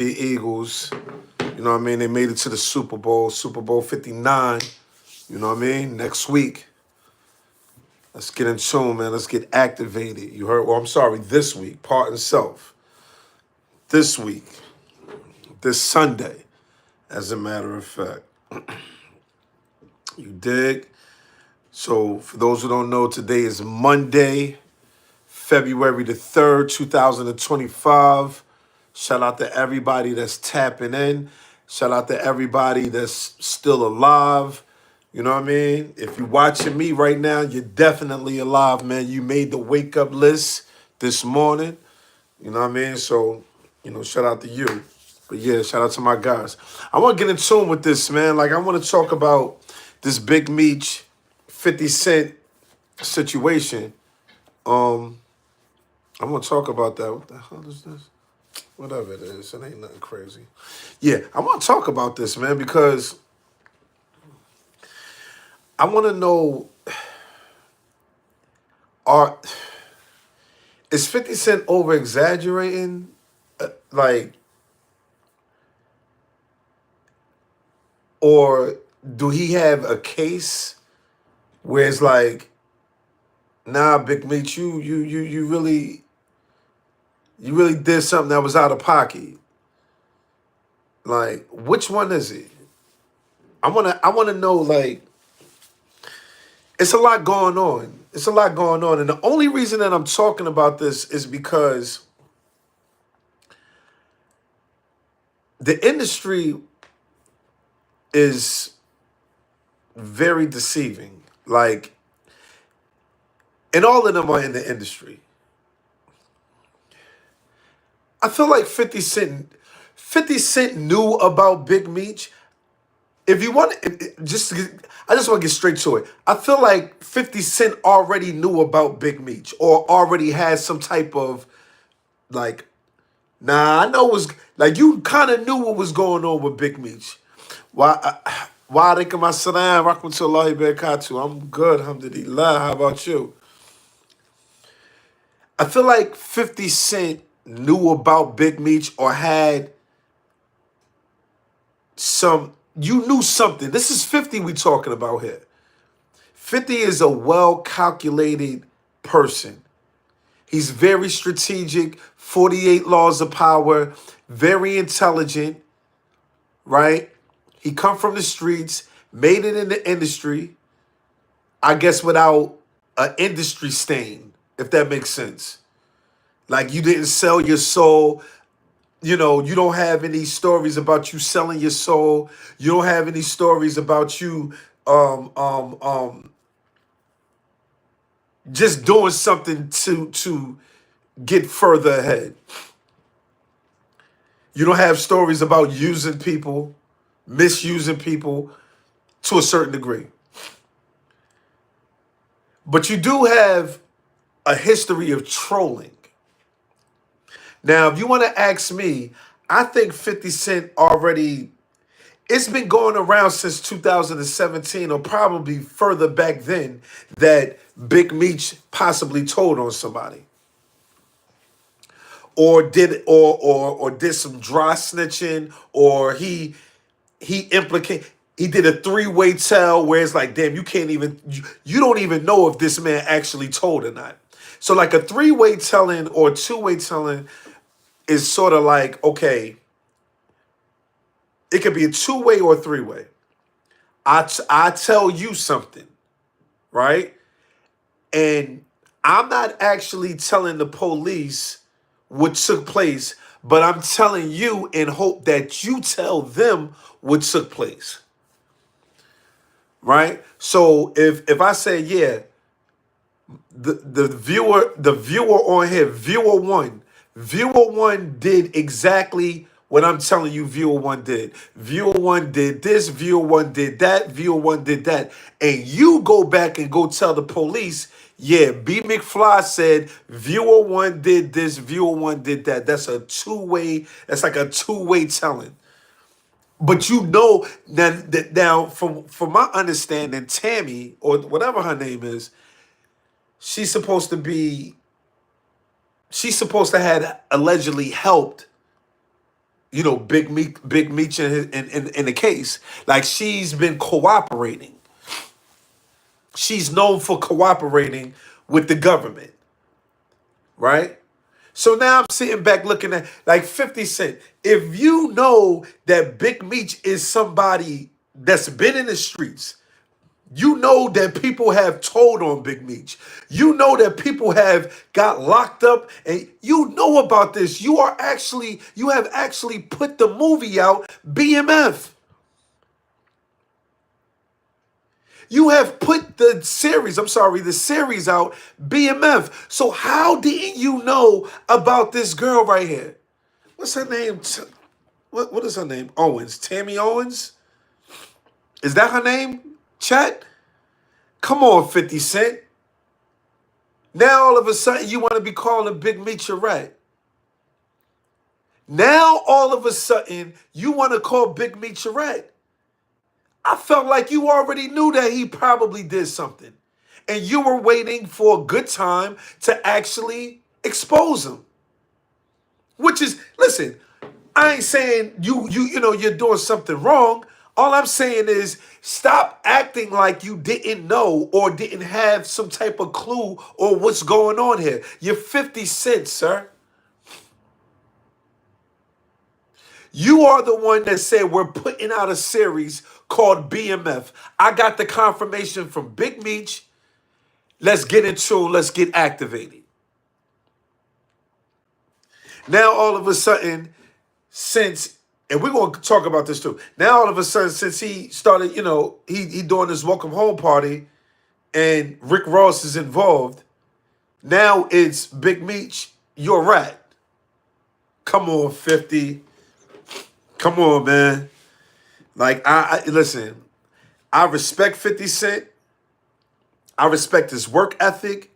The Eagles, you know what I mean? They made it to the Super Bowl 59. You know what I mean? Next week. Let's get in tune, man. Let's get activated. You heard? Well, I'm sorry, this week. Pardon self. This week. This Sunday, as a matter of fact. You dig? So, for those who don't know, today is Monday, February the 3rd, 2025. Shout out to everybody that's tapping in. Shout out to everybody that's still alive. You know what I mean? If you're watching me right now, you're definitely alive, man. You made the wake up list this morning. You know what I mean? So, shout out to you. But yeah, shout out to my guys. I want to get in tune with this, man. Like, I want to talk about this Big Meech 50 Cent situation. I want to talk about that. What the hell is this? Whatever it is, it ain't nothing crazy. Yeah, I want to talk about this, man, because I want to know, is 50 Cent over-exaggerating? Or do he have a case where it's like, nah, Big Meech, you really did something that was out of pocket? Like, which one is it? I wanna know, like, it's a lot going on. It's a lot going on. And the only reason that I'm talking about this is because the industry is very deceiving. Like, and all of them are in the industry. I feel like 50 Cent knew about Big Meech. If you want, I just want to get straight to it. I feel like 50 Cent already knew about Big Meech, or already had some type of, like, nah, I know it was, like, you kind of knew what was going on with Big Meech. Why alaikum assalam, rahmatullahi barakatuh. I'm good, alhamdulillah. How about you? I feel like 50 Cent knew about Big Meech, or had you knew something. This is 50 we talking about here. 50 is a well-calculated person. He's very strategic, 48 laws of power, very intelligent, right? He come from the streets, made it in the industry, I guess without an industry stain, if that makes sense. Like, you didn't sell your soul. You don't have any stories about you selling your soul. You don't have any stories about you just doing something to get further ahead. You don't have stories about using people, misusing people to a certain degree. But you do have a history of trolling. Now, if you want to ask me, I think 50 Cent already, it's been going around since 2017, or probably further back then, that Big Meech possibly told on somebody. Or did some dry snitching, or he did a three-way tell where it's like, damn, you don't even know if this man actually told or not. So like a three-way telling or two-way telling is sort of like, okay, it could be a two-way or three-way. I tell you something, right? And I'm not actually telling the police what took place, but I'm telling you in hope that you tell them what took place. Right? So if I say, yeah, the viewer on here, viewer one did exactly what I'm telling you viewer one did. Viewer one did this, viewer one did that, viewer one did that. And you go back and go tell the police, yeah, B. McFly said viewer one did this, viewer one did that. That's like a two-way telling. But now from my understanding, Tammy, or whatever her name is, she's supposed to have allegedly helped Big Meech in the case. Like, she's been cooperating. She's known for cooperating with the government, right? So now I'm sitting back looking at like 50 Cent. If you know that Big Meech is somebody that's been in the streets, you know that people have told on Big Meech. You know that people have got locked up, and you know about this. You have actually put the movie out, BMF. You have put the series out, BMF. So how didn't you know about this girl right here? What's her name? What is her name? Owens. Tammy Owens? Is that her name? Chat? Come on, 50 Cent. Now all of a sudden you want to be calling Big Meech a rat. Now all of a sudden you want to call Big Meech a rat. I felt like you already knew that he probably did something. And you were waiting for a good time to actually expose him. Which is, listen, I ain't saying you're doing something wrong. All I'm saying is stop acting like you didn't know or didn't have some type of clue or what's going on here. You're 50 Cent, sir. You are the one that said we're putting out a series called BMF. I got the confirmation from Big Meech. Let's get let's get activated. Now all of a sudden, and we're going to talk about this too. Now all of a sudden, since he started, he doing this welcome home party and Rick Ross is involved, now it's Big Meech, you're right. Come on, 50. Come on, man. Like, I listen, I respect 50 Cent. I respect his work ethic.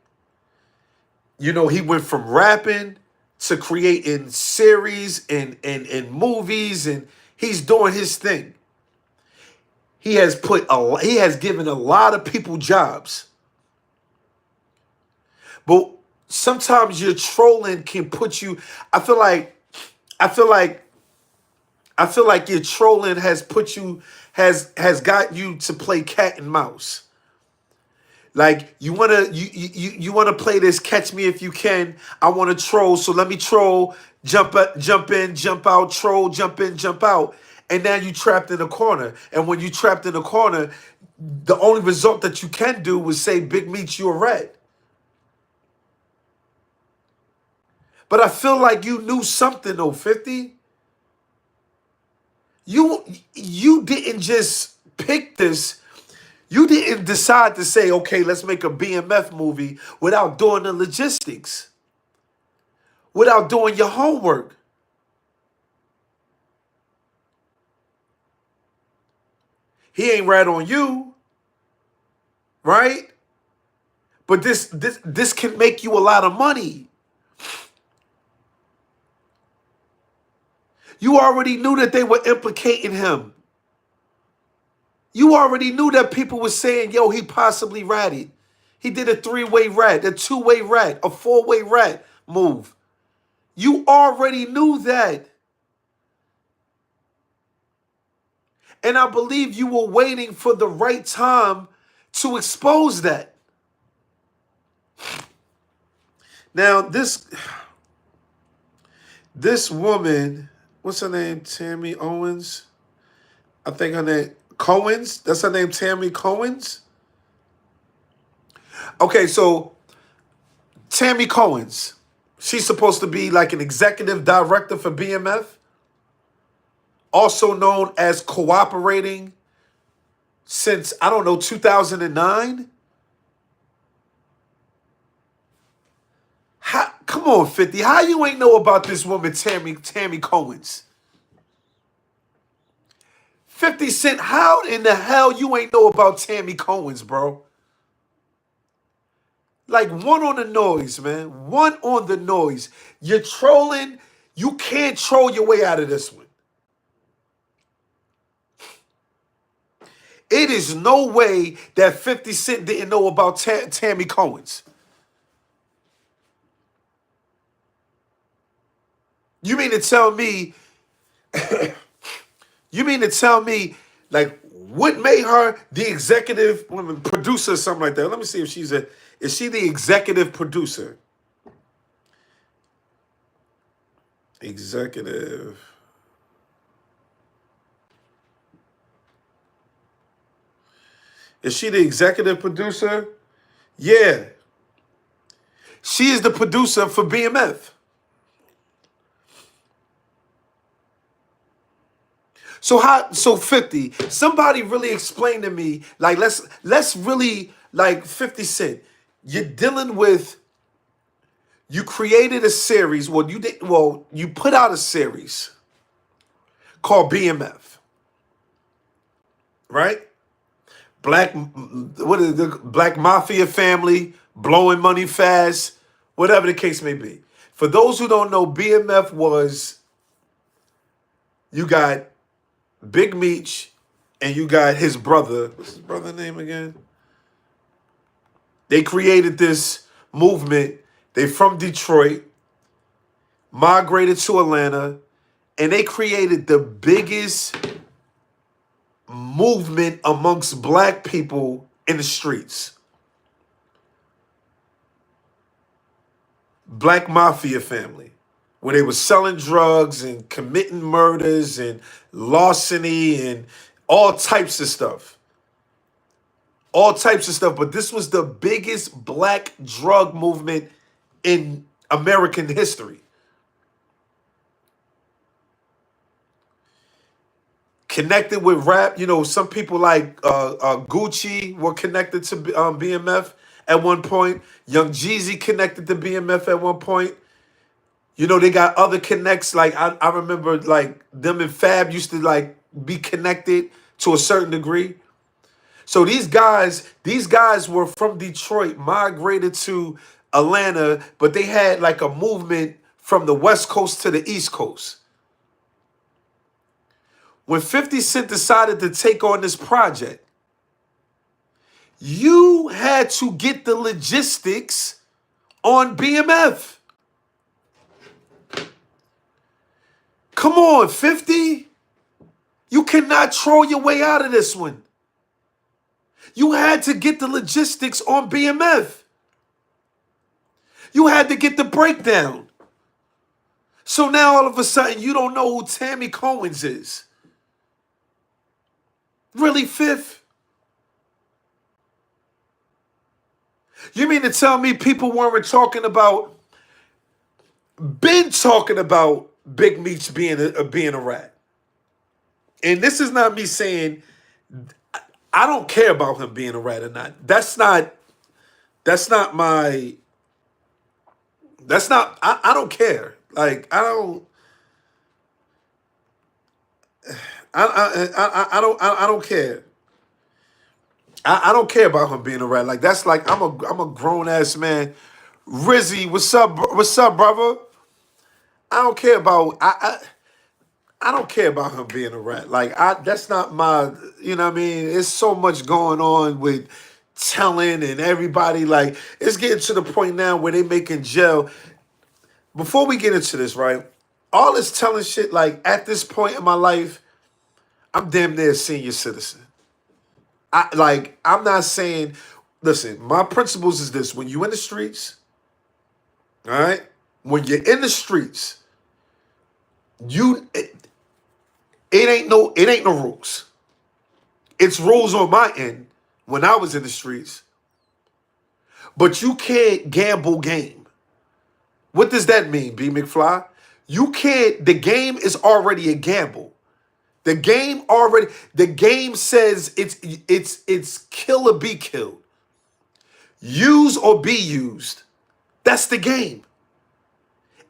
He went from rapping to creating series and movies, and he's doing his thing. He has given a lot of people jobs. But sometimes your trolling can put you, I feel like your trolling has got you to play cat and mouse. Like, you wanna play this catch me if you can. I want to troll, so let me troll, jump in, jump out, troll, jump in, jump out. And now you trapped in a corner. And when you trapped in a corner, the only result that you can do was say, Big Meech, you're red. But I feel like you knew something though, 50. You didn't just pick this. You didn't decide to say, okay, let's make a BMF movie without doing the logistics, without doing your homework. He ain't rat on you, right? But this can make you a lot of money. You already knew that they were implicating him. You already knew that people were saying, yo, he possibly ratted. He did a 3-way rat, a 2-way rat, a 4-way rat move. You already knew that. And I believe you were waiting for the right time to expose that. Now, this woman, what's her name? Tammy Owens? I think her name, Cohens? That's her name, Tammy Cohens? Okay, so Tammy Cohens, she's supposed to be like an executive director for BMF, also known as cooperating since, I don't know, 2009? Come on, 50. How you ain't know about this woman, Tammy Cohens? 50 Cent, how in the hell you ain't know about Tammy Cohens, bro? Like, one on the noise, man. One on the noise. You're trolling. You can't troll your way out of this one. It is no way that 50 Cent didn't know about Tammy Cohens. You mean to tell me, You mean to tell me, like, what made her the executive producer or something like that? Let me see if is she the executive producer? Executive. Is she the executive producer? Yeah. She is the producer for BMF. So 50, somebody really explain to me, like, let's really, like, 50 Cent. You're dealing with, you created a series, you put out a series called BMF, right? What is the Black Mafia family, blowing money fast, whatever the case may be. For those who don't know, BMF was, you got Big Meech and you got his brother. What's his brother's name again? They created this movement. They from Detroit, migrated to Atlanta, and they created the biggest movement amongst black people in the streets. Black Mafia family, where they were selling drugs and committing murders and larceny and all types of stuff. All types of stuff. But this was the biggest black drug movement in American history. Connected with rap, some people like Gucci were connected to BMF at one point. Young Jeezy connected to BMF at one point. They got other connects. Like I remember, like, them and Fab used to, like, be connected to a certain degree. So these guys were from Detroit, migrated to Atlanta, but they had, like, a movement from the West Coast to the East Coast. When 50 Cent decided to take on this project, you had to get the logistics on BMF. Come on, 50. You cannot troll your way out of this one. You had to get the logistics on BMF. You had to get the breakdown. So now all of a sudden you don't know who Tammy Cohens is. Really, Fifth? You mean to tell me people weren't talking about Big Meech being a rat? And this is not me saying I don't care about him being a rat or not. I don't care. Like, I don't care. I don't care about him being a rat. Like, that's like, I'm a grown ass man. Rizzy, what's up, brother? I don't care about I don't care about him being a rat. Like, that's not my, you know what I mean? There's so much going on with telling and everybody. Like, it's getting to the point now where they making jail. Before we get into this, right? All this telling shit, like, at this point in my life, I'm damn near a senior citizen. I'm not saying, listen, my principles is this: when you in the streets, all right? When you're in the streets, it ain't no rules. It's rules on my end when I was in the streets. But you can't gamble game. What does that mean, B. McFly? You can't, the game is already a gamble. The game says it's kill or be killed. Use or be used. That's the game.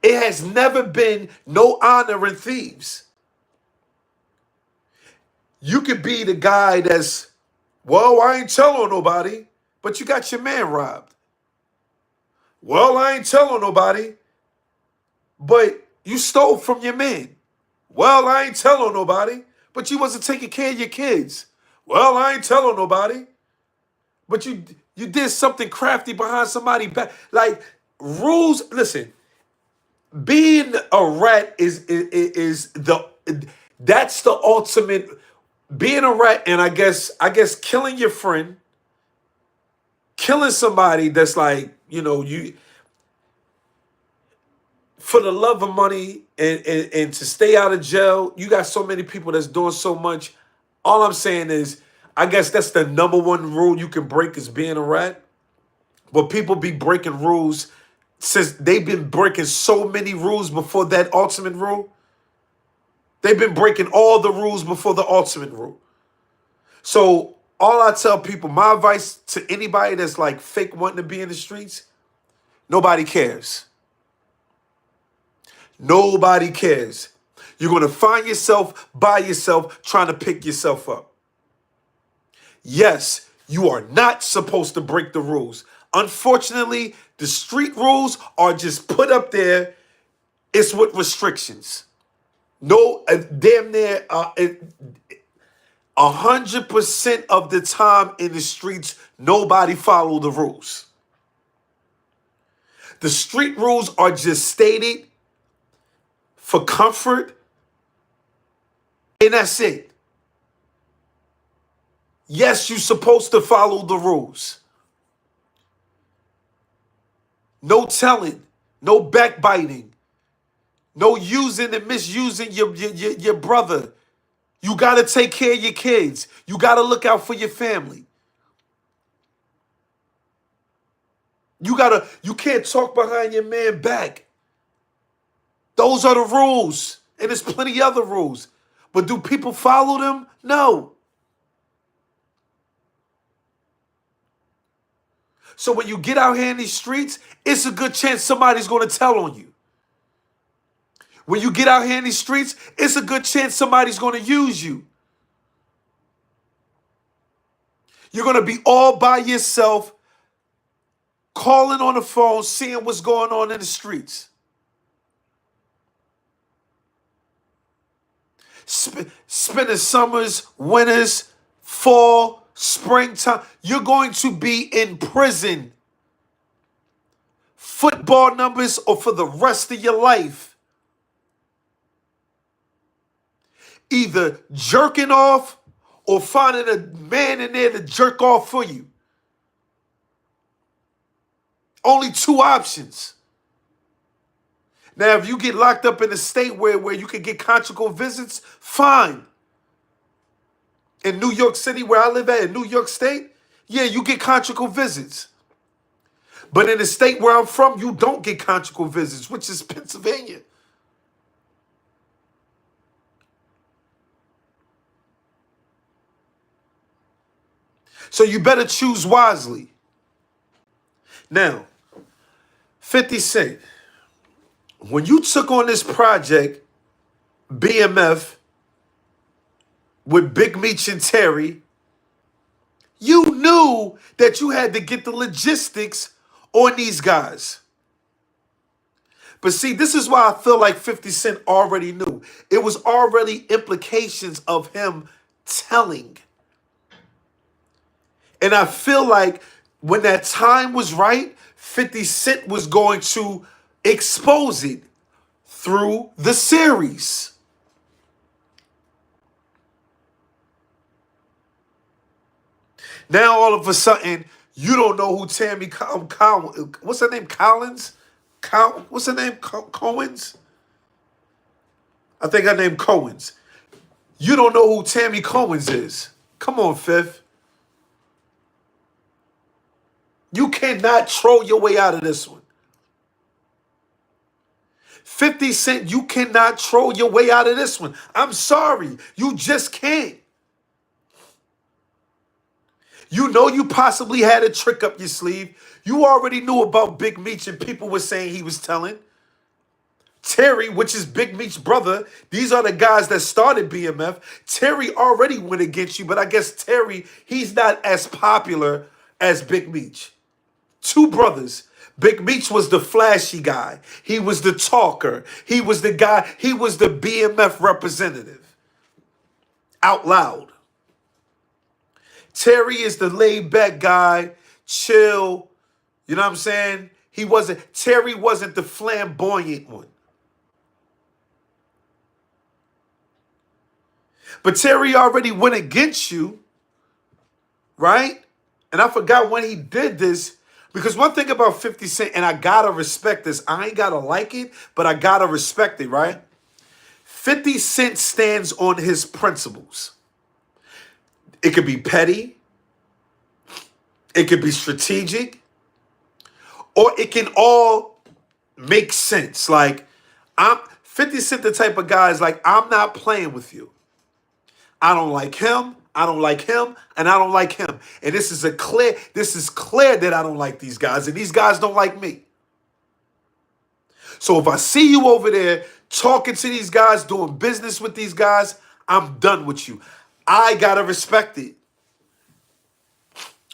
It has never been no honor in thieves. You could be the guy that's, well, I ain't telling nobody, but you got your man robbed. Well, I ain't telling nobody, but you stole from your man. Well, I ain't telling nobody, but you wasn't taking care of your kids. Well, I ain't telling nobody, but you did something crafty behind somebody's back. Like, rules, listen, being a rat is the That's the ultimate being a rat, and I guess killing your friend, killing somebody that's like, you for the love of money and to stay out of jail. You got so many people that's doing so much. All I'm saying is, I guess that's the number one rule you can break is being a rat. But people be breaking rules since they've been breaking so many rules before that ultimate rule. They've been breaking all the rules before the ultimate rule. So all I tell people, my advice to anybody that's like fake wanting to be in the streets, nobody cares. Nobody cares. You're going to find yourself by yourself trying to pick yourself up. Yes, you are not supposed to break the rules. Unfortunately, the street rules are just put up there. It's with restrictions. No, damn near 100% of the time in the streets, nobody follow the rules. The street rules are just stated for comfort, and that's it. Yes, you're supposed to follow the rules. No telling, no backbiting, no using and misusing your brother. You got to take care of your kids. You got to look out for your family. You can't talk behind your man back. Those are the rules. And there's plenty other rules. But do people follow them? No. So when you get out here in these streets, it's a good chance somebody's going to tell on you. When you get out here in these streets, it's a good chance somebody's going to use you. You're going to be all by yourself, calling on the phone, seeing what's going on in the streets. Spending summers, winters, fall, springtime. You're going to be in prison. Football numbers or for the rest of your life. Either jerking off or finding a man in there to jerk off for you. Only two options. Now, if you get locked up in a state where you can get conjugal visits, fine. In New York City, where I live at, in New York State, yeah, you get conjugal visits. But in the state where I'm from, you don't get conjugal visits, which is Pennsylvania. So you better choose wisely. Now, 50 Cent, when you took on this project, BMF, with Big Meech and Terry, you knew that you had to get the logistics on these guys. But see, this is why I feel like 50 Cent already knew. It was already implications of him telling. And I feel like when that time was right, 50 Cent was going to expose it through the series. Now all of a sudden, you don't know who Tammy Cohens, what's her name? Collins? What's her name? Cohens? I think her name Cohens. You don't know who Tammy Cohens is. Come on, Fifth. You cannot troll your way out of this one. 50 Cent, you cannot troll your way out of this one. I'm sorry. You just can't. You know you possibly had a trick up your sleeve. You already knew about Big Meech and people were saying he was telling. Terry, which is Big Meech's brother, these are the guys that started BMF. Terry already went against you, but I guess Terry, he's not as popular as Big Meech. Two brothers. Big Meech was the flashy guy. He was the talker. He was the guy. He was the BMF representative. Out loud. Terry is the laid-back guy, chill. You know what I'm saying? Terry wasn't the flamboyant one. But Terry already went against you, right? And I forgot when he did this. Because one thing about 50 Cent, and I gotta respect this, I ain't gotta like it, but I gotta respect it, right? 50 Cent stands on his principles. It could be petty, it could be strategic, or it can all make sense. Like, I'm 50 Cent the type of guy is like, I'm not playing with you. I don't like him, I don't like him, and I don't like him. And this is clear that I don't like these guys, and these guys don't like me. So if I see you over there talking to these guys, doing business with these guys, I'm done with you. I gotta respect it.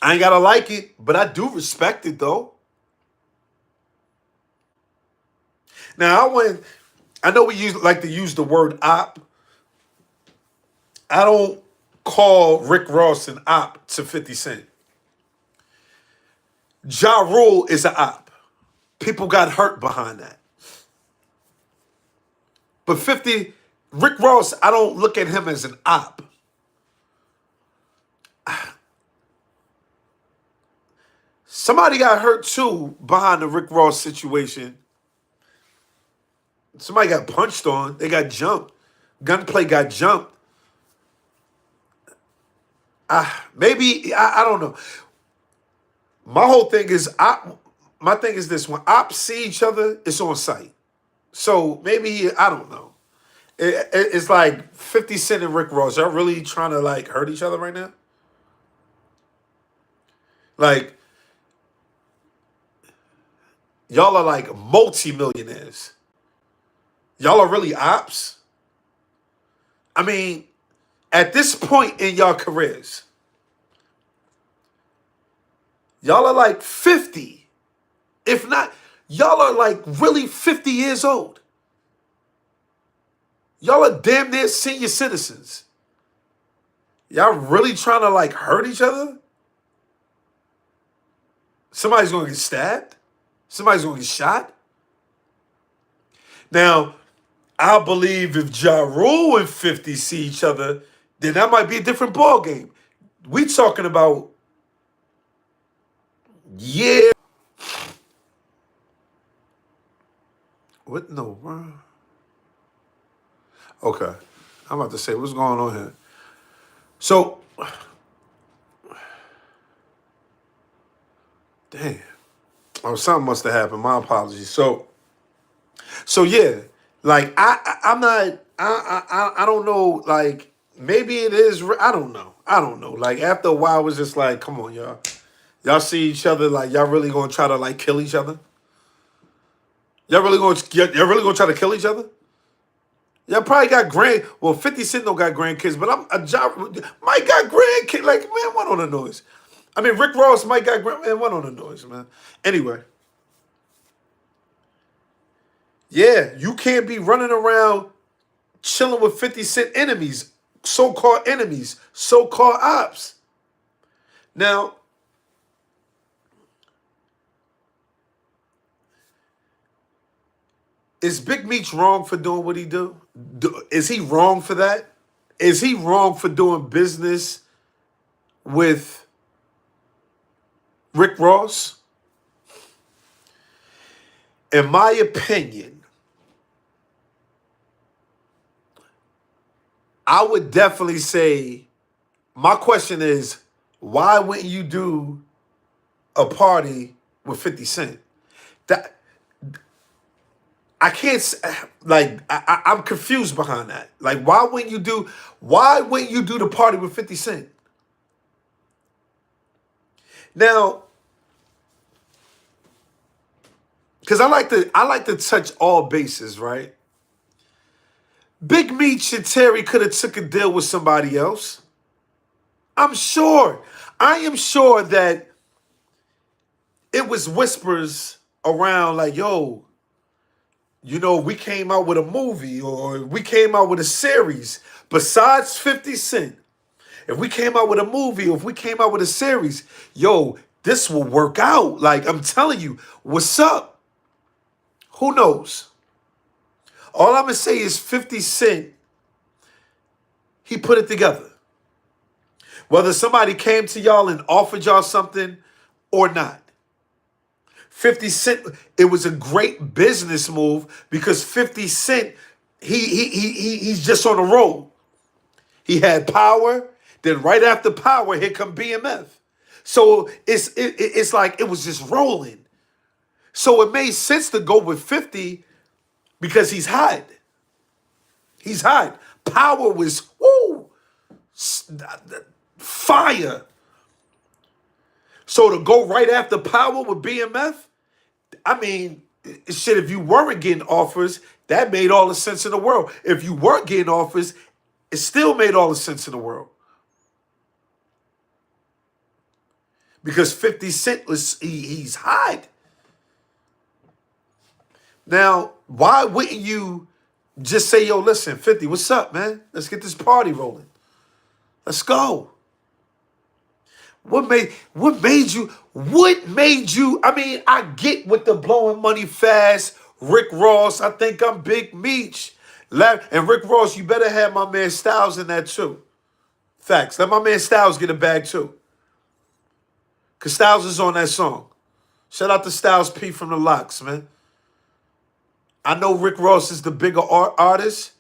I ain't gotta like it, but I do respect it though. Now I know we like to use the word op. I don't call Rick Ross an op to 50 Cent. Ja Rule is an op. People got hurt behind that. But Rick Ross, I don't look at him as an op. Somebody got hurt too behind the Rick Ross situation. Somebody got punched on. They got jumped. Gunplay got jumped. Maybe, I don't know. My whole thing is, my thing is this. When ops see each other, it's on sight. So maybe, I don't know. It's like 50 Cent and Rick Ross. Y'all really trying to like hurt each other right now? Like, y'all are like multi-millionaires. Y'all are really ops? I mean, at this point in y'all careers, y'all are like 50. If not, y'all are like really 50 years old. Y'all are damn near senior citizens. Y'all really trying to like hurt each other? Somebody's going to get stabbed? Somebody's going to get shot? Now, I believe if Ja Rule and 50 see each other, then that might be a different ball game. We talking about years. What in the world? Okay. I'm about to say, what's going on here? So, damn. Oh, something must have happened. My apologies. So yeah, like I'm not. I don't know. Like maybe it is. I don't know. Like after a while, it was just like, come on, y'all. Y'all see each other. Like y'all really gonna try to like kill each other? Y'all really gonna try to kill each other? Y'all probably got Well, 50 Cent don't got grandkids, but Mike got grandkids. Like man, what on the noise? I mean, Rick Ross might got man. What on the noise, man? Anyway. Yeah, you can't be running around chilling with 50 Cent enemies, so-called ops. Now, is Big Meech wrong for doing what he do? Is he wrong for that? Is he wrong for doing business with Rick Ross? In my opinion, I would definitely say, my question is, why wouldn't you do a party with 50 Cent? That I can't, like, I'm confused behind that. Like, why wouldn't you do the party with 50 Cent? Now, because I like to touch all bases, right? Big Meech and Terry could have took a deal with somebody else. I'm sure. I am sure that it was whispers around like, yo, you know, we came out with a movie or we came out with a series besides 50 Cent. If we came out with a movie or if we came out with a series, yo, this will work out. Like, I'm telling you, what's up? Who knows? All I'm going to say is 50 Cent, He put it together. Whether somebody came to y'all and offered y'all something or not. 50 Cent, it was a great business move because 50 Cent, he's just on a roll. He had Power, then right after Power, here come BMF. So it's like it was just rolling. So it made sense to go with 50 because he's hot. He's hot. Power was, woo, fire. So to go right after Power with BMF, I mean, shit, if you weren't getting offers, that made all the sense in the world. If you weren't getting offers, it still made all the sense in the world. Because 50 Cent he's hot. Now, why wouldn't you just say, yo, listen, 50, what's up, man? Let's get this party rolling. Let's go. What made you, I mean, I get with the blowing money fast, Rick Ross, I think I'm Big Meech. And Rick Ross, you better have my man Styles in that too. Facts. Let my man Styles get a bag too. Because Styles is on that song. Shout out to Styles P from the Locks, man. I know Rick Ross is the bigger artist,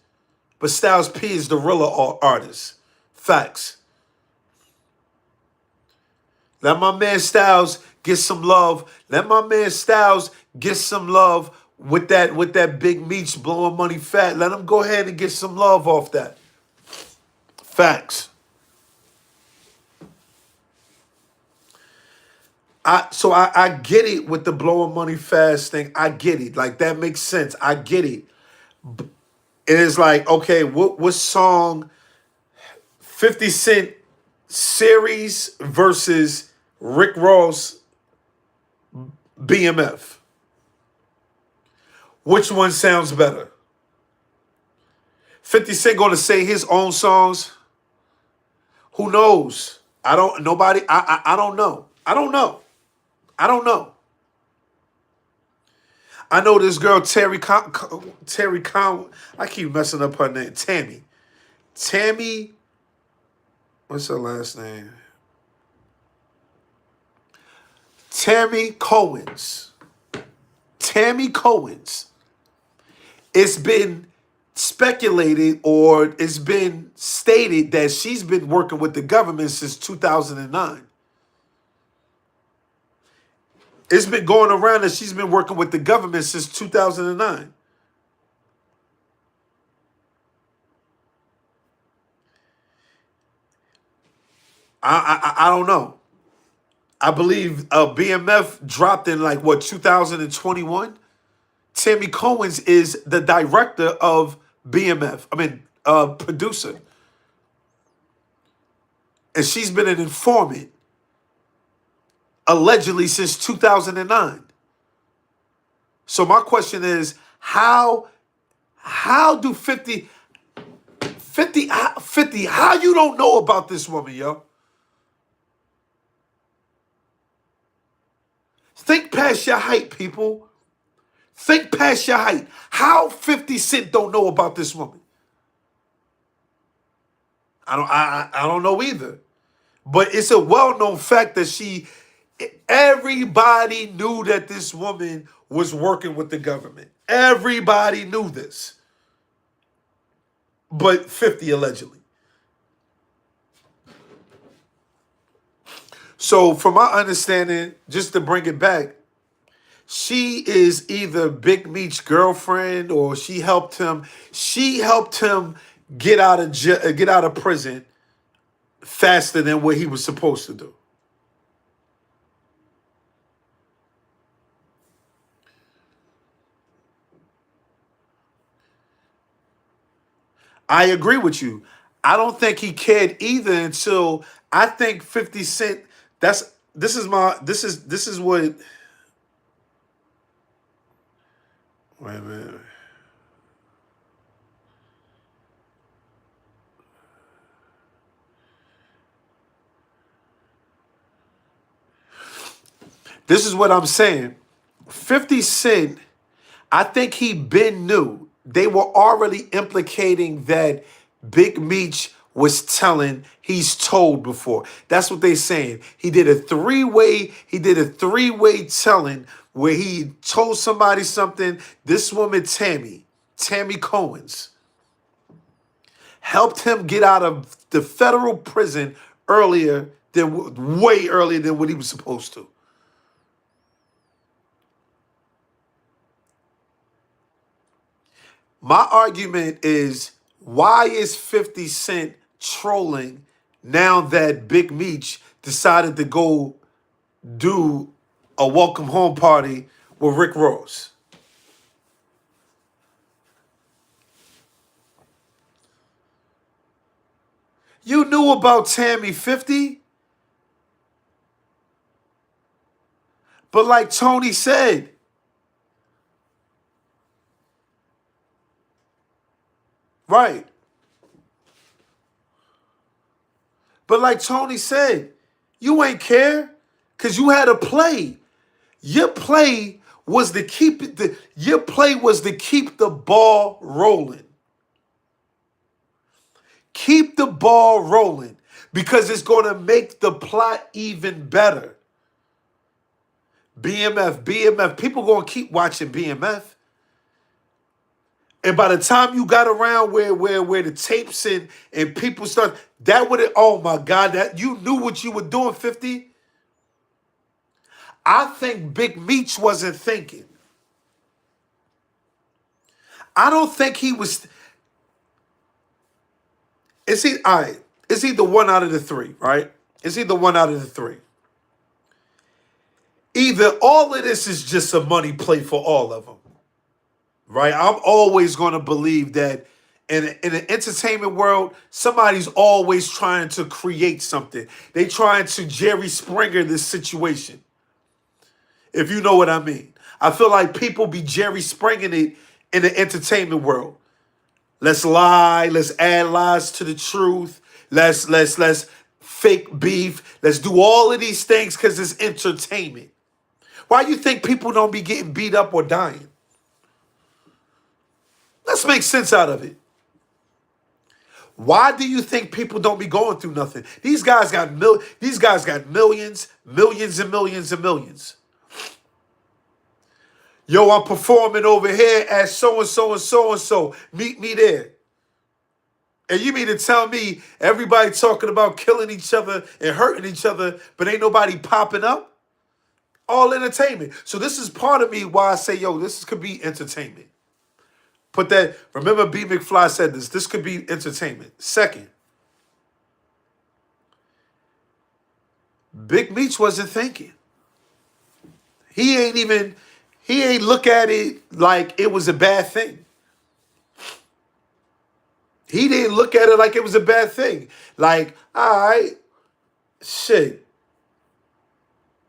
but Styles P is the realer artist. Facts. Let my man Styles get some love. Let my man Styles get some love with that Big Meech blowing money fat. Let him go ahead and get some love off that. Facts. I get it with the blowing money fast thing. I get it. Like, that makes sense. I get it. It is like, okay, what song 50 Cent series versus Rick Ross BMF? Which one sounds better? 50 Cent gonna say his own songs? Who knows? I don't know. I don't know. I know this girl, Terry Con, I keep messing up her name. Tammy, what's her last name? Tammy Cohens. It's been speculated, or it's been stated that she's been working with the government since 2009. It's been going around that she's been working with the government since 2009. I don't know. I believe BMF dropped in 2021. Tammy Cohens is the director of BMF. Producer. And she's been an informant allegedly since 2009. So my question is, how do 50, how you don't know about this woman, yo? Think past your height, people. Think past your height. How 50 Cent don't know about this woman? I don't know either. But it's a well-known fact that everybody knew that this woman was working with the government. Everybody knew this. But 50 allegedly. So from my understanding, just to bring it back, she is either Big Meech's girlfriend, or she helped him get out of prison faster than what he was supposed to do. I agree with you. I don't think he cared either until I think 50 Cent. This is what. Wait a minute. This is what I'm saying. 50 Cent, I think he been knew. They were already implicating that Big Meech was telling, he's told before. That's what they saying. He did a three-way telling where he told somebody something. This woman, Tammy Cohens, helped him get out of the federal prison way earlier than what he was supposed to. My argument is, why is 50 Cent trolling now that Big Meech decided to go do a welcome home party with Rick Ross? You knew about Tammy 50? But like Tony said, right. But like Tony said, you ain't care because you had a play. Your play was to keep the ball rolling. Keep the ball rolling because it's going to make the plot even better. BMF, people going to keep watching BMF. And by the time you got around where the tapes and people start, that would have, oh my God, that you knew what you were doing, 50. I think Big Meech wasn't thinking. I don't think he was. Is he all right? Is he the one out of the three, right? Is he the one out of the three? Either all of this is just a money play for all of them, right? I'm always going to believe that in an entertainment world, somebody's always trying to create something. They trying to Jerry Springer this situation, if you know what I mean. I feel like people be Jerry Springing it in the entertainment world. Let's lie. Let's add lies to the truth. Let's fake beef. Let's do all of these things because it's entertainment. Why you think people don't be getting beat up or dying? Let's make sense out of it. Why do you think people don't be going through nothing? These guys got millions, millions and millions and millions. Yo, I'm performing over here at so-and-so and so-and-so. Meet me there. And you mean to tell me everybody talking about killing each other and hurting each other, but ain't nobody popping up? All entertainment. So this is part of me why I say, yo, this could be entertainment. Put that, remember B. McFly said this. This could be entertainment. Second, Big Meech wasn't thinking. He ain't look at it like it was a bad thing. He didn't look at it like it was a bad thing. Like, all right, shit.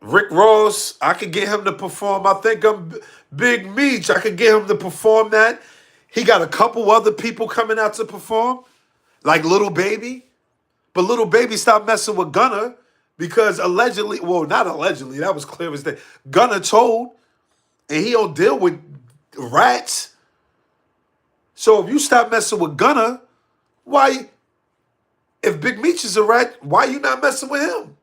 Rick Ross, I could get him to perform. I think I'm Big Meech. I could get him to perform that. He got a couple other people coming out to perform, like Little Baby. But Little Baby stopped messing with Gunna because allegedly, well, not allegedly, that was clear as day. Gunna told, and he don't deal with rats. So if you stop messing with Gunna, why, if Big Meech is a rat, why you not messing with him?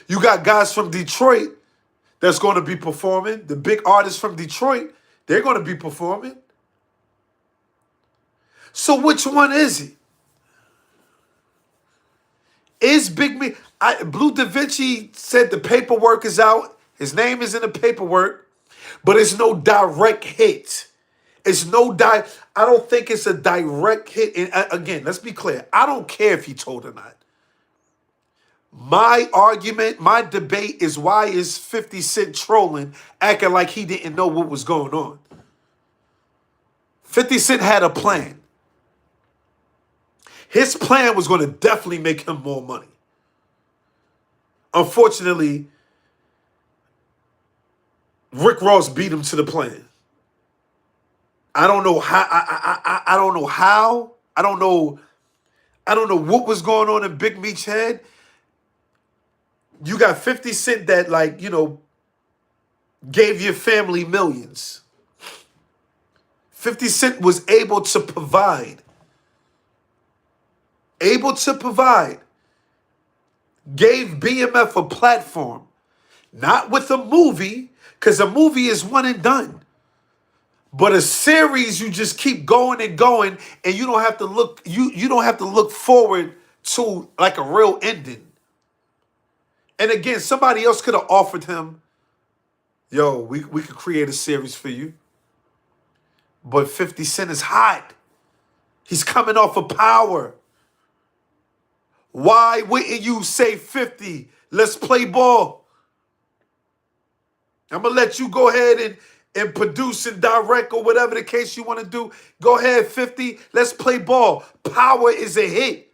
You got guys from Detroit that's going to be performing. The big artists from Detroit, they're going to be performing. So which one is he? Is Big Meech? Blue Da Vinci said the paperwork is out. His name is in the paperwork, but it's no direct hit. It's I don't think it's a direct hit. And again, let's be clear. I don't care if he told or not. My argument, my debate is, why is 50 Cent trolling, acting like he didn't know what was going on? 50 Cent had a plan. His plan was going to definitely make him more money. Unfortunately, Rick Ross beat him to the plan. I don't know how. I don't know how. I don't know what was going on in Big Meech's head. You got 50 Cent that, like, you know, gave your family millions. 50 Cent was able to provide. able to provide, gave BMF a platform, not with a movie, because a movie is one and done, but a series you just keep going and going, and you don't have to look, you don't have to look forward to like a real ending. And again, somebody else could have offered him, yo, we could create a series for you. But 50 Cent is hot. He's coming off of Power. Why wouldn't you say 50? Let's play ball. I'm going to let you go ahead and produce and direct or whatever the case you want to do. Go ahead, 50. Let's play ball. Power is a hit.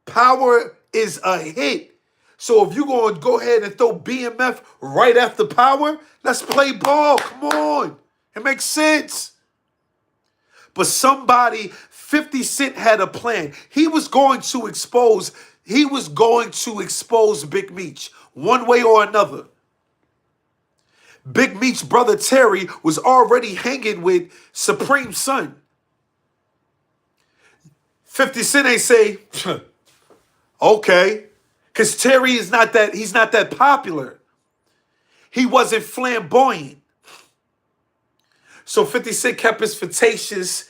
Power is a hit. So if you're going to go ahead and throw BMF right after Power, let's play ball. Come on. It makes sense. But 50 Cent had a plan. He was going to expose Big Meech one way or another. Big Meech's brother Terry was already hanging with Supreme's son. 50 Cent ain't say, okay, because Terry is he's not that popular. He wasn't flamboyant. So 50 Cent kept his fictitious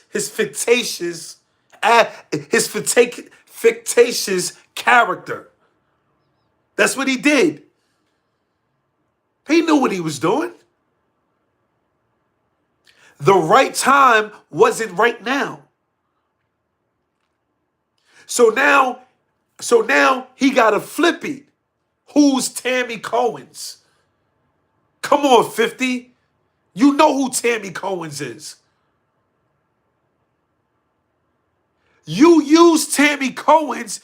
character. That's what he did. He knew what he was doing. The right time wasn't right now. So now he got to flip it. Who's Tammy Cohens? Come on, 50. You know who Tammy Cohens is. You use Tammy Cohens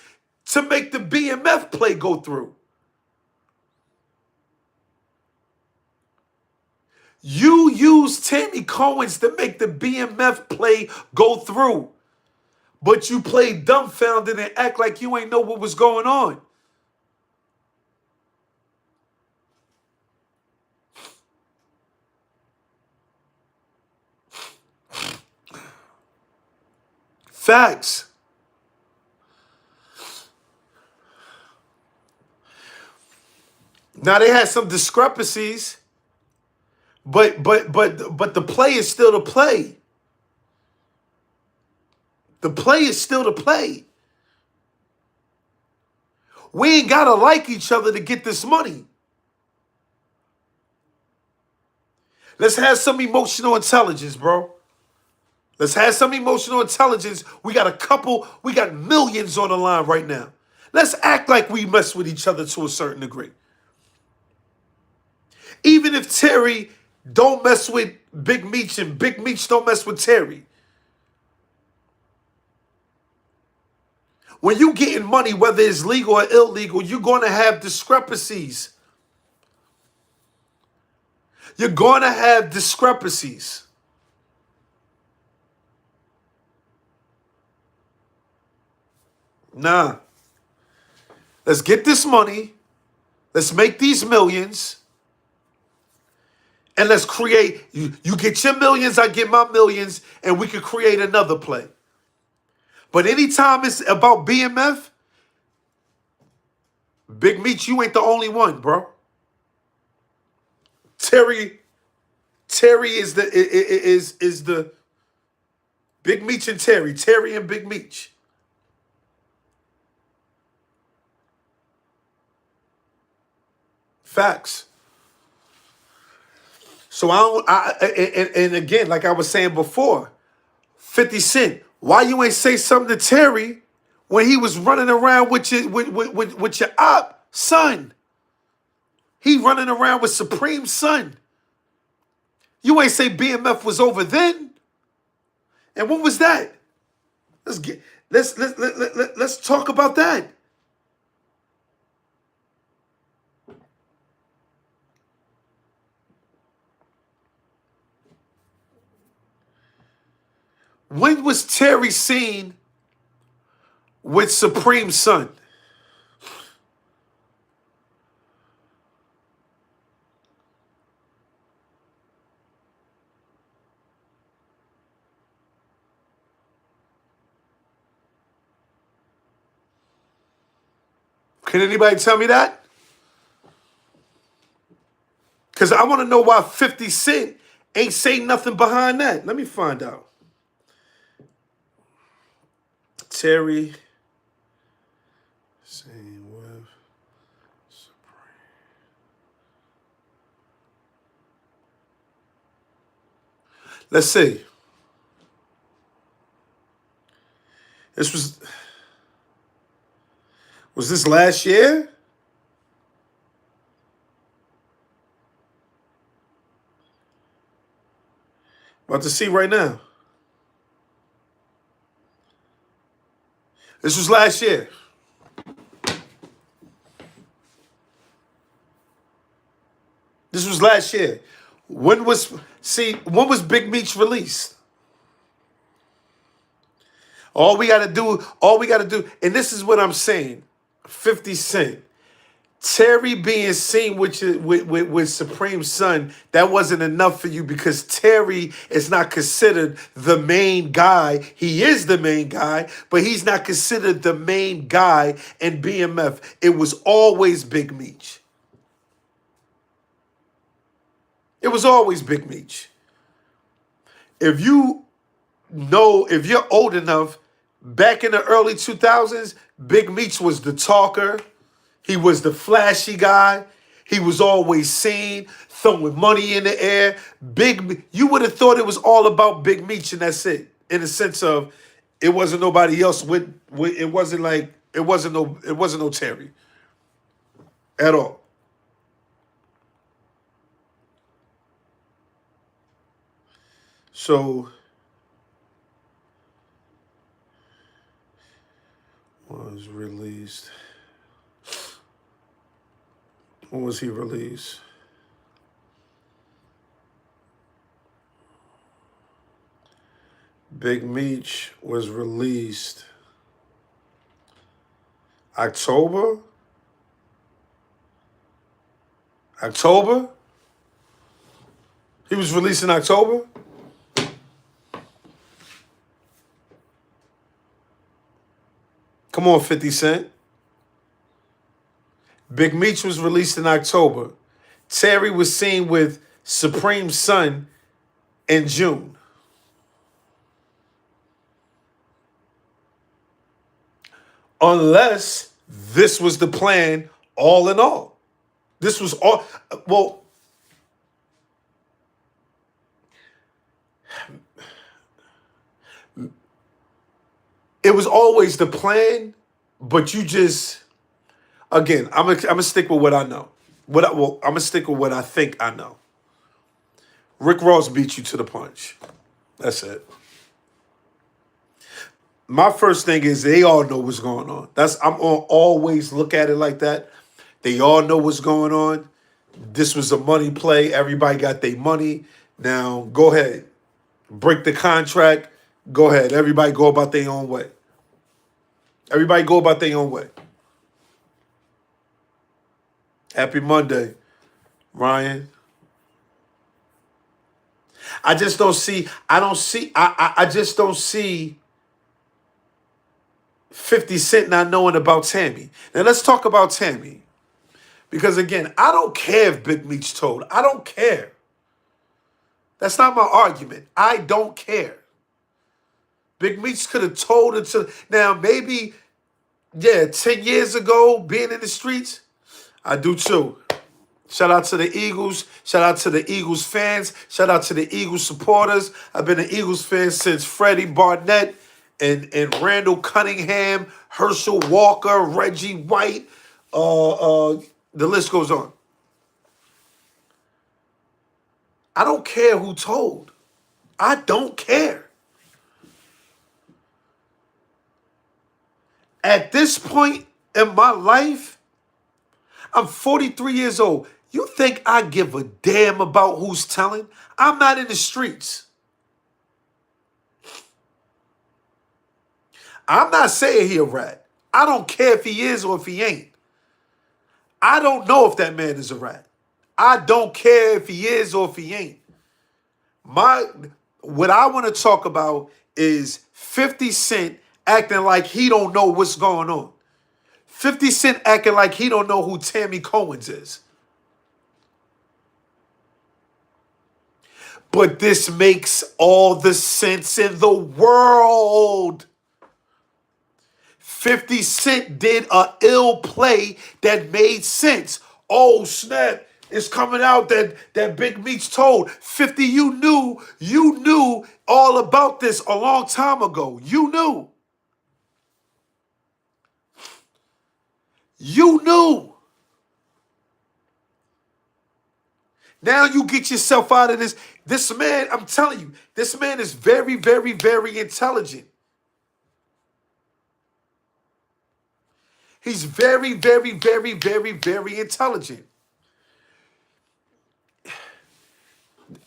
to make the BMF play go through. You use Tammy Cohens to make the BMF play go through. But you play dumbfounded and act like you ain't know what was going on. Facts. Now they had some discrepancies, but the play is still the play. The play is still the play. We ain't gotta like each other to get this money. Let's have some emotional intelligence, bro. Let's have some emotional intelligence. We got millions on the line right now. Let's act like we mess with each other to a certain degree. Even if Terry don't mess with Big Meech and Big Meech don't mess with Terry. When you getting money, whether it's legal or illegal, you're going to have discrepancies. You're going to have discrepancies. Nah. Let's get this money. Let's make these millions. And let's create, you get your millions, I get my millions, and we could create another play. But anytime it's about BMF, Big Meech, you ain't the only one, bro. Terry is the Big Meech and Terry and Big Meech. Facts. So and again, like I was saying before, 50 Cent, why you ain't say something to Terry when he was running around with your op son? He running around with Supreme's son. You ain't say BMF was over then. And what was that? Let's talk about that. When was Terry seen with Supreme's son? Can anybody tell me that? Because I want to know why 50 Cent ain't saying nothing behind that. Let me find out. Terry. Same with Supreme. Let's see. This was this last year? About to see right now. This was last year. This was last year. When was Big Meech released? All we gotta do, and this is what I'm saying. 50 Cent. Terry being seen with Supreme's son, that wasn't enough for you because Terry is not considered the main guy. He is the main guy, but he's not considered the main guy in BMF. It was always Big Meech. It was always Big Meech. If you're old enough, back in the early 2000s, Big Meech was the talker. He was the flashy guy. He was always seen, throwing money in the air. You would have thought it was all about Big Meech, and that's it. In the sense of, it wasn't nobody else it wasn't no Terry at all. So was released. When was he released? Big Meech was released October? October? He was released in October? Come on, 50 Cent. Big Meech was released in October. Terry was seen with Supreme's son in June. Unless this was the plan all in all. This was all, well, it was always the plan, but you just, again, I'm gonna stick with what I know. I'm gonna stick with what I think I know. Rick Ross beat you to the punch. That's it. My first thing is they all know what's going on. I'm gonna always look at it like that. They all know what's going on. This was a money play. Everybody got their money. Now go ahead, break the contract. Go ahead. Everybody go about their own way. Everybody go about their own way. Happy Monday, Ryan. I just don't see. I just don't see 50 Cent not knowing about Tammy. Now let's talk about Tammy. Because again, I don't care if Big Meech told. I don't care. That's not my argument. I don't care. Big Meech could have told it to. Now maybe, 10 years ago, being in the streets, I do too. Shout out to the Eagles. Shout out to the Eagles fans. Shout out to the Eagles supporters. I've been an Eagles fan since Freddie Barnett and Randall Cunningham, Herschel Walker, Reggie White. The list goes on. I don't care who told. I don't care. At this point in my life, I'm 43 years old. You think I give a damn about who's telling? I'm not in the streets. I'm not saying he a rat. I don't care if he is or if he ain't. I don't know if that man is a rat. I don't care if he is or if he ain't. What I want to talk about is 50 Cent acting like he don't know what's going on. 50 Cent acting like he don't know who Tammy Cohens is. But this makes all the sense in the world. 50 Cent did a ill play that made sense. Oh, snap. It's coming out that Big Meech told. 50, you knew all about this a long time ago. You knew. You knew. Now you get yourself out of this. This man, I'm telling you, this man is very, very, very intelligent. He's very, very, very, very, very intelligent.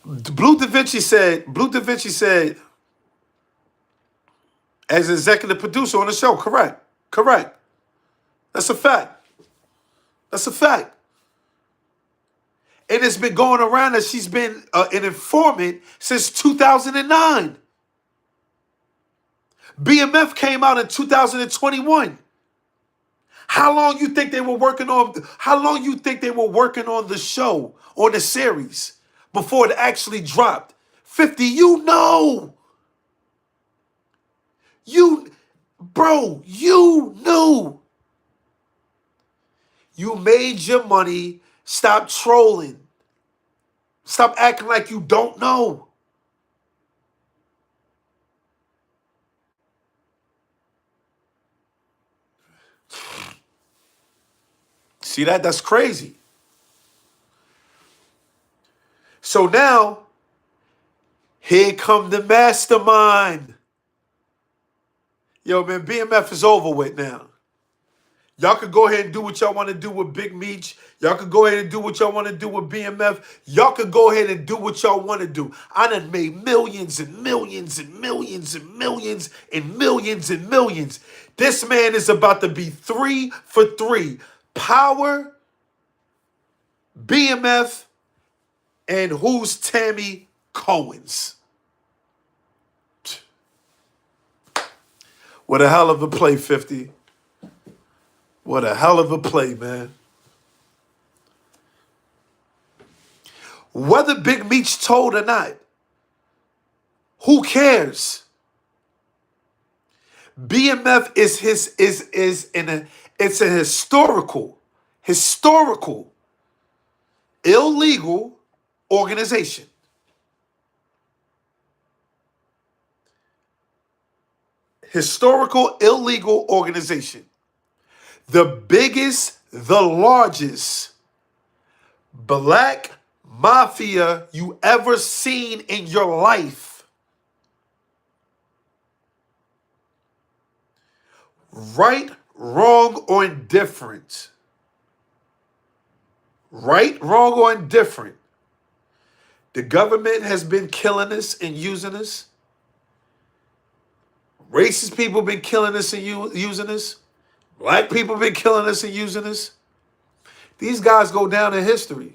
Blue Da Vinci said, as executive producer on the show, correct. That's a fact. And it's been going around that she's been an informant since 2009. BMF came out in 2021. How long you think they were working on the show, on the series, before it actually dropped? 50, you know. You knew. You made your money. Stop trolling. Stop acting like you don't know. See that? That's crazy. So now, here come the mastermind. Yo, man, BMF is over with now. Y'all could go ahead and do what y'all want to do with Big Meech. Y'all could go ahead and do what y'all want to do with BMF. Y'all could go ahead and do what y'all want to do. I done made millions and millions and millions and millions and millions and millions. This man is about to be 3 for 3. Power, BMF, and who's Tammy Cohens. What a hell of a play, 50. What a hell of a play, man. Whether Big Meech told or not, who cares? BMF it's a historical, illegal organization. Historical, illegal organization. The biggest, the largest black mafia you ever seen in your life. Right, wrong, or indifferent. Right, wrong, or indifferent. The government has been killing us and using us. Racist people been killing us and using us. Black people been killing us and using us. These guys go down in history.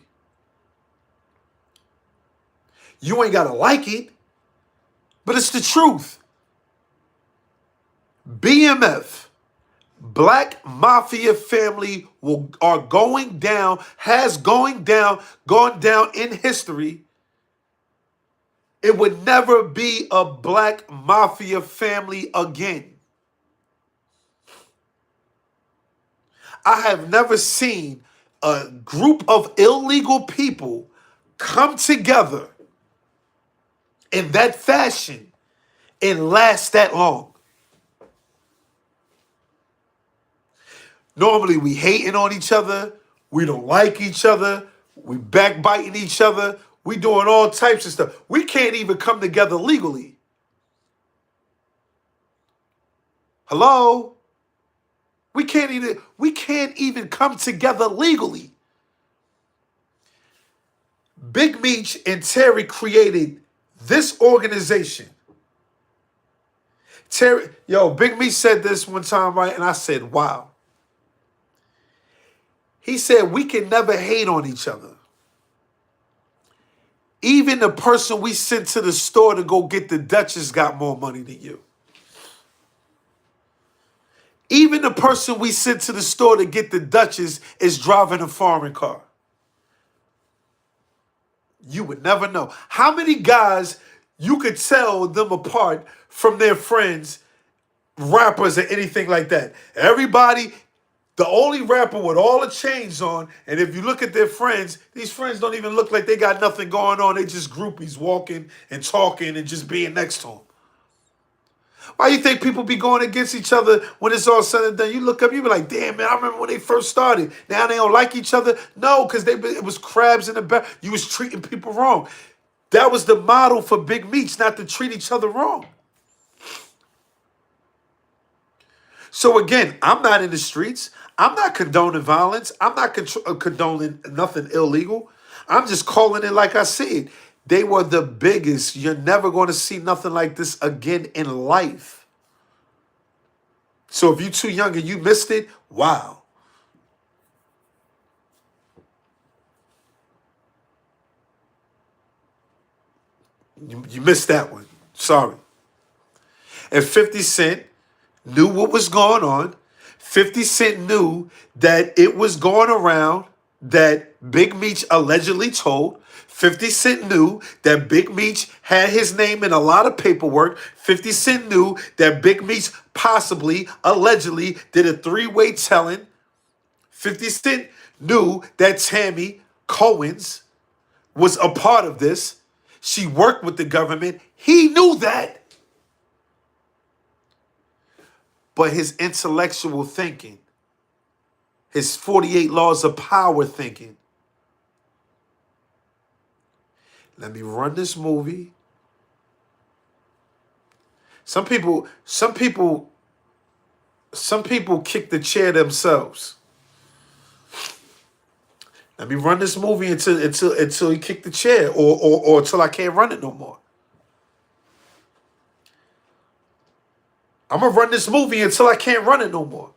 You ain't got to like it, but it's the truth. BMF, Black Mafia family, are going down, gone down in history. It would never be a Black Mafia family again. I have never seen a group of illegal people come together in that fashion and last that long. Normally we hating on each other. We don't like each other. We backbiting each other. We doing all types of stuff. We can't even come together legally. Hello? We can't even come together legally. Big Meech and Terry created this organization. Big Meech said this one time, right? And I said, wow. He said, we can never hate on each other. Even the person we sent to the store to go get the Duchess got more money than you. Even the person we sent to the store to get the Dutchess is driving a foreign car. You would never know. How many guys you could tell them apart from their friends, rappers or anything like that? Everybody, the only rapper with all the chains on, and if you look at their friends, these friends don't even look like they got nothing going on. They just groupies walking and talking and just being next to them. Why you think people be going against each other when it's all said and done? You look up, you be like, damn, man, I remember when they first started. Now they don't like each other. No, because it was crabs in the back. You was treating people wrong. That was the model for Big Meech, not to treat each other wrong. So again, I'm not in the streets. I'm not condoning violence. I'm not condoning nothing illegal. I'm just calling it like I said. They were the biggest. You're never going to see nothing like this again in life. So if you're too young and you missed it, wow. You missed that one. Sorry. And 50 Cent knew what was going on. 50 Cent knew that it was going around that Big Meech allegedly told. 50 Cent knew that Big Meech had his name in a lot of paperwork. 50 Cent knew that Big Meech possibly, allegedly, did a three-way telling. 50 Cent knew that Tammy Cohens was a part of this. She worked with the government. He knew that. But his intellectual thinking, his 48 laws of power thinking. Let me run this movie. Some people kick the chair themselves. Let me run this movie until he kick the chair or until I can't run it no more. I'm going to run this movie until I can't run it no more.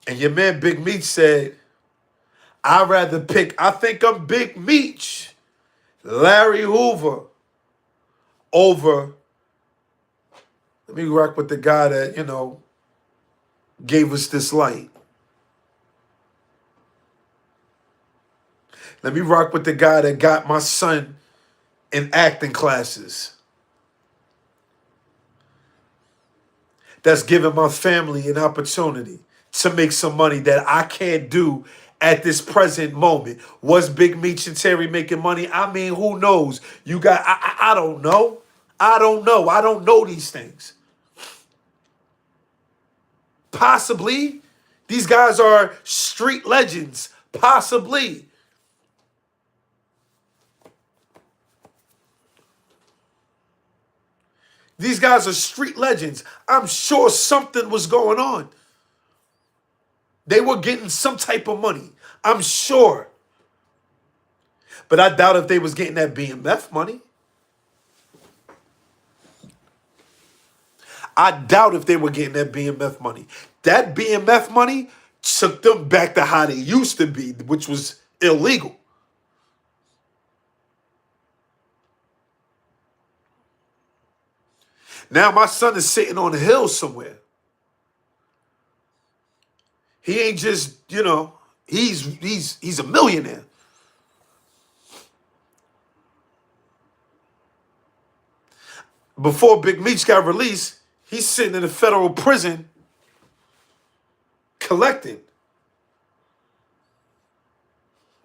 And your man Big Meech said, I'd rather pick, I think I'm Big Meech, Larry Hoover, over, let me rock with the guy that, gave us this light. Let me rock with the guy that got my son in acting classes. That's giving my family an opportunity to make some money that I can't do at this present moment. Was Big Meech and Terry making money? I mean, who knows? I don't know. I don't know. I don't know these things. Possibly. These guys are street legends. Possibly. These guys are street legends. I'm sure something was going on. They were getting some type of money. I'm sure. But I doubt if they was getting that BMF money. I doubt if they were getting that BMF money. That BMF money took them back to how they used to be, which was illegal. Now my son is sitting on a hill somewhere. He ain't just, he's a millionaire. Before Big Meech got released, he's sitting in a federal prison collecting.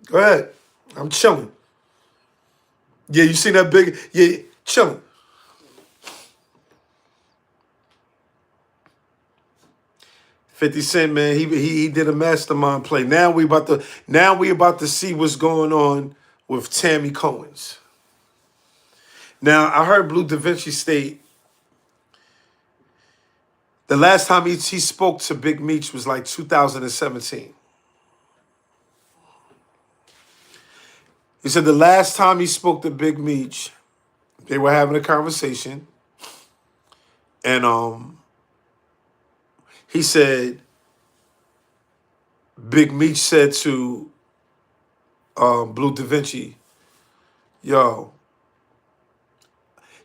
Go ahead. I'm chilling. Yeah, you see that big? Yeah, chilling. $50 Cent, man, he did a mastermind play. Now we about to see what's going on with Tammy Cohens. Now, I heard Blue Da Vinci state the last time he spoke to Big Meech was like 2017. He said the last time he spoke to Big Meech, they were having a conversation. And he said, Big Meech said to Blue Da Vinci, yo,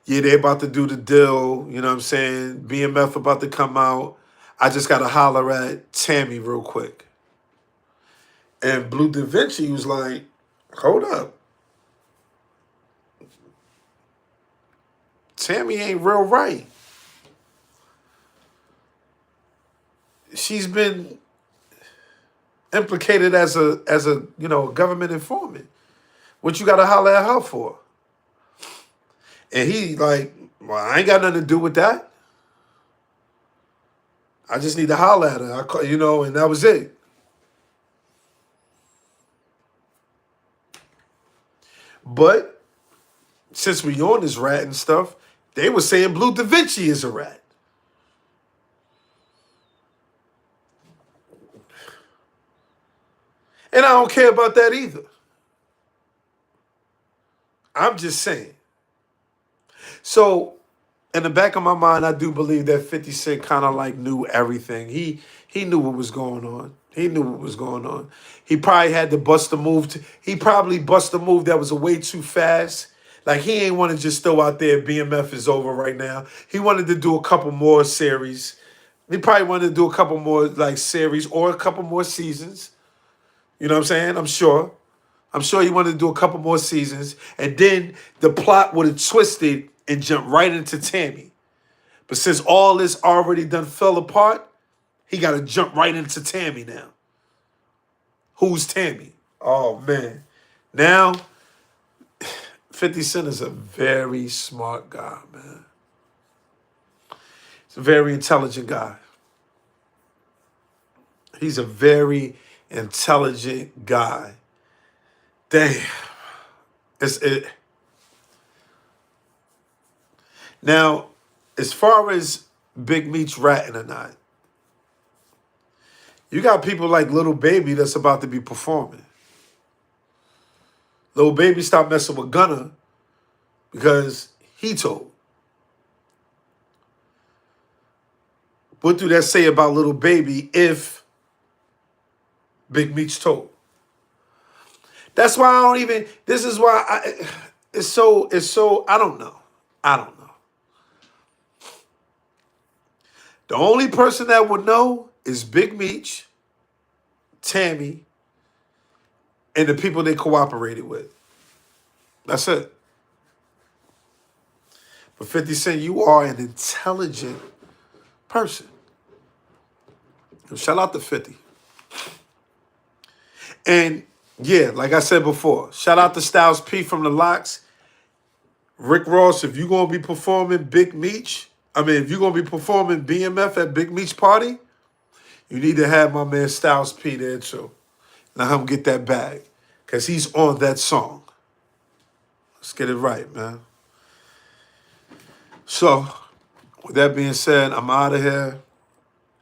Yeah, they about to do the deal. You know what I'm saying? BMF about to come out. I just got to holler at Tammy real quick. And Blue Da Vinci was like, hold up. Tammy ain't real right. She's been implicated as a government informant. What you got to holler at her for? And he like, well, I ain't got nothing to do with that. I just need to holler at her. And that was it. But since we on this rat and stuff, they were saying Blue Da Vinci is a rat. And I don't care about that either. I'm just saying. So, in the back of my mind, I do believe that 50 Cent kind of like knew everything. He knew what was going on. He knew what was going on. He probably had to bust a move. He probably bust a move that was way too fast. Like, he ain't want to just throw out there, BMF is over right now. He wanted to do a couple more series. He probably wanted to do a couple more, like, series or a couple more seasons. You know what I'm saying? I'm sure he wanted to do a couple more seasons. And then the plot would have twisted and jumped right into Tammy. But since all this already done fell apart, he got to jump right into Tammy now. Who's Tammy? Oh, man. Now, 50 Cent is a very smart guy, man. He's a very intelligent guy. He's a very intelligent guy. Damn. Now, as far as Big Meech ratting or not, you got people like Little Baby that's about to be performing. Little Baby stopped messing with Gunna because he told. What do that say about Little Baby if Big Meech told? That's why I don't even, this is why it's so, I don't know. The only person that would know is Big Meech, Tammy, and the people they cooperated with. That's it. But 50 Cent, you are an intelligent person. Shout out to 50. And yeah, like I said before, shout out to Styles P from the Locks. Rick Ross, if you're going to be performing if you're going to be performing BMF at Big Meech party, you need to have my man Styles P there too. Let him get that bag because he's on that song. Let's get it right, man. So, with that being said, I'm out of here.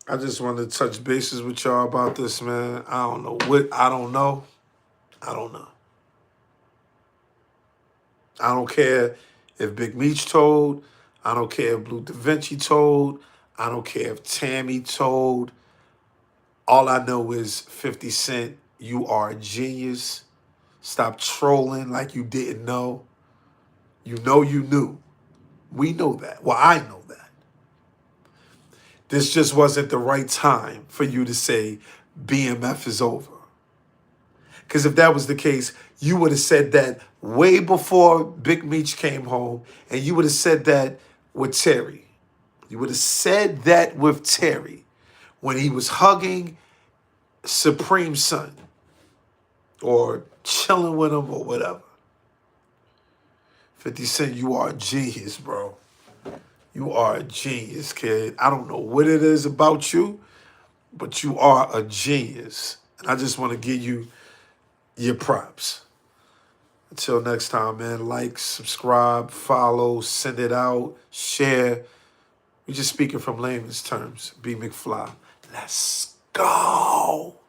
I just wanted to touch bases with y'all about this, man. I don't know. I don't know. I don't care if Big Meech told. I don't care if Blue Da Vinci told. I don't care if Tammy told. All I know is 50 Cent, you are a genius. Stop trolling like you didn't know. You know you knew. We know that. Well, I know that. This just wasn't the right time for you to say BMF is over. Because if that was the case, you would have said that way before Big Meech came home, and you would have said that with Terry. You would have said that with Terry when he was hugging Supreme Son or chilling with him or whatever. 50 Cent, you are a genius, bro. You are a genius, kid. I don't know what it is about you, but you are a genius. And I just want to give you your props. Until next time, man, like, subscribe, follow, send it out, share. We're just speaking from layman's terms. B McFly. Let's go.